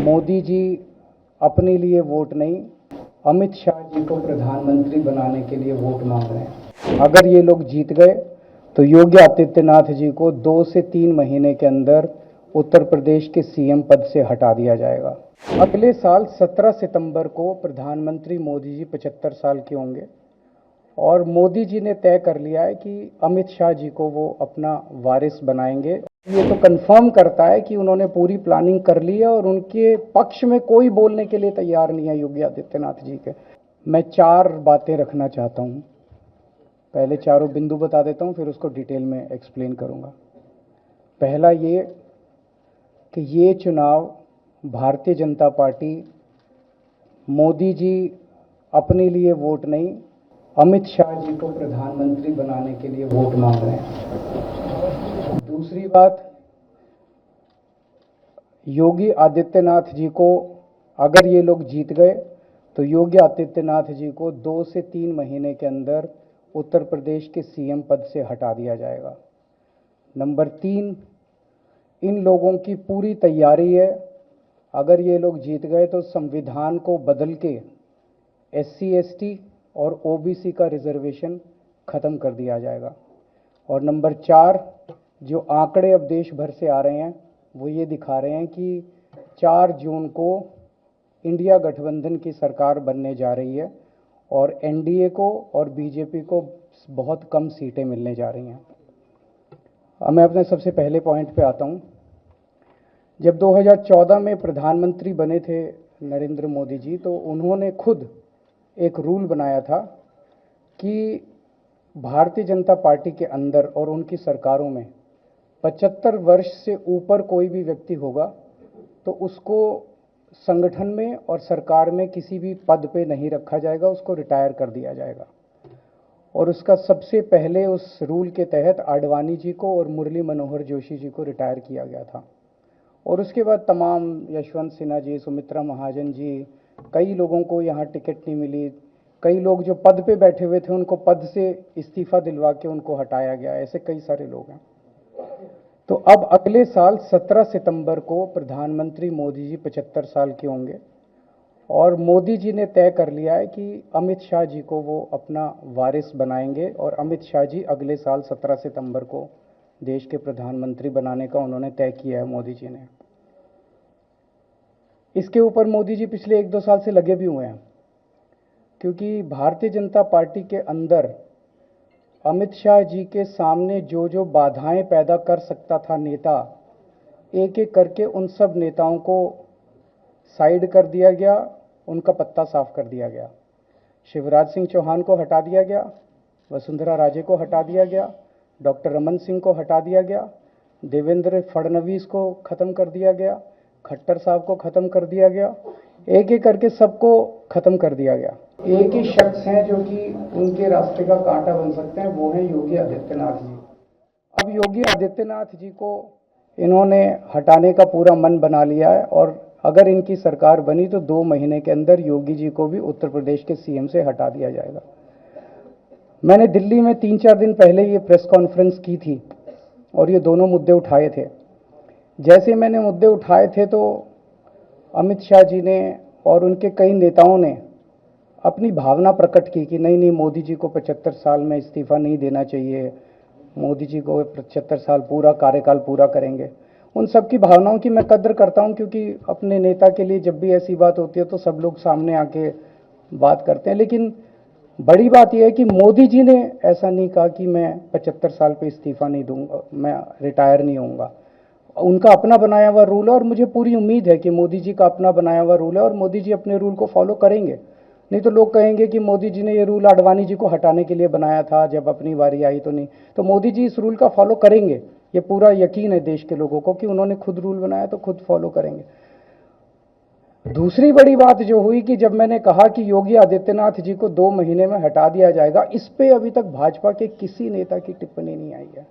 मोदी जी अपने लिए वोट नहीं, अमित शाह जी को प्रधानमंत्री बनाने के लिए वोट मांग रहे हैं। अगर ये लोग जीत गए तो योगी आदित्यनाथ जी को 2 से 3 महीने के अंदर उत्तर प्रदेश के सीएम पद से हटा दिया जाएगा। अगले साल 17 सितंबर को प्रधानमंत्री मोदी जी 75 साल के होंगे और मोदी जी ने तय कर लिया है कि अमित शाह जी को वो अपना वारिस बनाएंगे। ये तो कंफर्म करता है कि उन्होंने पूरी प्लानिंग कर ली है और उनके पक्ष में कोई बोलने के लिए तैयार नहीं है योगी आदित्यनाथ जी के। मैं 4 बातें रखना चाहता हूँ। पहले चारों बिंदु बता देता हूँ, फिर उसको डिटेल में एक्सप्लेन करूँगा। पहला ये कि ये चुनाव भारतीय जनता पार्टी मोदी जी अपने लिए वोट नहीं, अमित शाह जी को प्रधानमंत्री बनाने के लिए वोट मांग रहे हैं। दूसरी बात, योगी आदित्यनाथ जी को अगर ये लोग जीत गए तो योगी आदित्यनाथ जी को 2 से 3 महीने के अंदर उत्तर प्रदेश के सीएम पद से हटा दिया जाएगा। नंबर 3, इन लोगों की पूरी तैयारी है, अगर ये लोग जीत गए तो संविधान को बदल के SC ST और OBC का रिजर्वेशन खत्म कर दिया जाएगा। और नंबर 4, जो आंकड़े अब देश भर से आ रहे हैं वो ये दिखा रहे हैं कि 4 जून को इंडिया गठबंधन की सरकार बनने जा रही है और NDA को और BJP को बहुत कम सीटें मिलने जा रही हैं। अब मैं अपने सबसे पहले पॉइंट पे आता हूँ। जब 2014 में प्रधानमंत्री बने थे नरेंद्र मोदी जी, तो उन्होंने खुद एक रूल बनाया था कि भारतीय जनता पार्टी के अंदर और उनकी सरकारों में 75 वर्ष से ऊपर कोई भी व्यक्ति होगा तो उसको संगठन में और सरकार में किसी भी पद पे नहीं रखा जाएगा, उसको रिटायर कर दिया जाएगा। और उसका सबसे पहले उस रूल के तहत आडवाणी जी को और मुरली मनोहर जोशी जी को रिटायर किया गया था। और उसके बाद तमाम यशवंत सिन्हा जी, सुमित्रा महाजन जी, कई लोगों को यहाँ टिकट नहीं मिली। कई लोग जो पद पे बैठे हुए थे उनको पद से इस्तीफा दिलवा के उनको हटाया गया। ऐसे कई सारे लोग हैं। तो अब अगले साल 17 सितंबर को प्रधानमंत्री मोदी जी 75 साल के होंगे और मोदी जी ने तय कर लिया है कि अमित शाह जी को वो अपना वारिस बनाएंगे और अमित शाह जी अगले साल 17 सितंबर को देश के प्रधानमंत्री बनाने का उन्होंने तय किया है मोदी जी ने। इसके ऊपर मोदी जी पिछले 1-2 साल से लगे भी हुए हैं, क्योंकि भारतीय जनता पार्टी के अंदर अमित शाह जी के सामने जो जो बाधाएं पैदा कर सकता था नेता, एक एक करके उन सब नेताओं को साइड कर दिया गया, उनका पत्ता साफ कर दिया गया। शिवराज सिंह चौहान को हटा दिया गया, वसुंधरा राजे को हटा दिया गया, डॉक्टर रमन सिंह को हटा दिया गया, देवेंद्र फडणवीस को खत्म कर दिया गया, खट्टर साहब को खत्म कर दिया गया। एक एक करके सबको खत्म कर दिया गया। एक ही शख्स हैं जो कि उनके रास्ते का कांटा बन सकते हैं, वो हैं योगी आदित्यनाथ जी। अब योगी आदित्यनाथ जी को इन्होंने हटाने का पूरा मन बना लिया है और अगर इनकी सरकार बनी तो 2 महीने के अंदर योगी जी को भी उत्तर प्रदेश के सीएम से हटा दिया जाएगा। मैंने दिल्ली में 3-4 दिन पहले ये प्रेस कॉन्फ्रेंस की थी और ये दोनों मुद्दे उठाए थे। जैसे मैंने मुद्दे उठाए थे तो अमित शाह जी ने और उनके कई नेताओं ने अपनी भावना प्रकट की कि नहीं नहीं, मोदी जी को 75 साल में इस्तीफा नहीं देना चाहिए, मोदी जी को 75 साल पूरा कार्यकाल पूरा करेंगे। उन सब की भावनाओं की मैं कद्र करता हूं, क्योंकि अपने नेता के लिए जब भी ऐसी बात होती है तो सब लोग सामने आके बात करते हैं। लेकिन बड़ी बात यह है कि मोदी जी ने ऐसा नहीं कहा कि मैं 75 साल पे इस्तीफा नहीं दूंगा, मैं रिटायर नहीं होऊंगा। उनका अपना बनाया हुआ रूल है और मुझे पूरी उम्मीद है कि मोदी जी का अपना बनाया हुआ रूल है और मोदी जी अपने रूल को फॉलो करेंगे। नहीं तो लोग कहेंगे कि मोदी जी ने ये रूल आडवाणी जी को हटाने के लिए बनाया था, जब अपनी बारी आई तो नहीं। तो मोदी जी इस रूल का फॉलो करेंगे, ये पूरा यकीन है देश के लोगों को कि उन्होंने खुद रूल बनाया तो खुद फॉलो करेंगे। दूसरी बड़ी बात जो हुई कि जब मैंने कहा कि योगी आदित्यनाथ जी को 2 महीने में हटा दिया जाएगा, इस पे अभी तक भाजपा के किसी नेता की टिप्पणी नहीं आई है।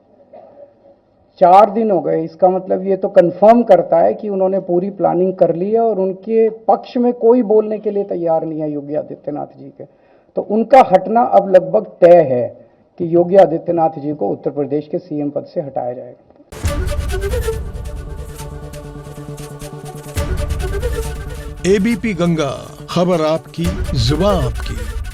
4 दिन हो गए। इसका मतलब ये तो कंफर्म करता है कि उन्होंने पूरी प्लानिंग कर ली है और उनके पक्ष में कोई बोलने के लिए तैयार नहीं है योगी आदित्यनाथ जी के। तो उनका हटना अब लगभग तय है कि योगी आदित्यनाथ जी को उत्तर प्रदेश के सीएम पद से हटाया जाएगा। एबीपी गंगा, खबर आपकी, जुबान आपकी।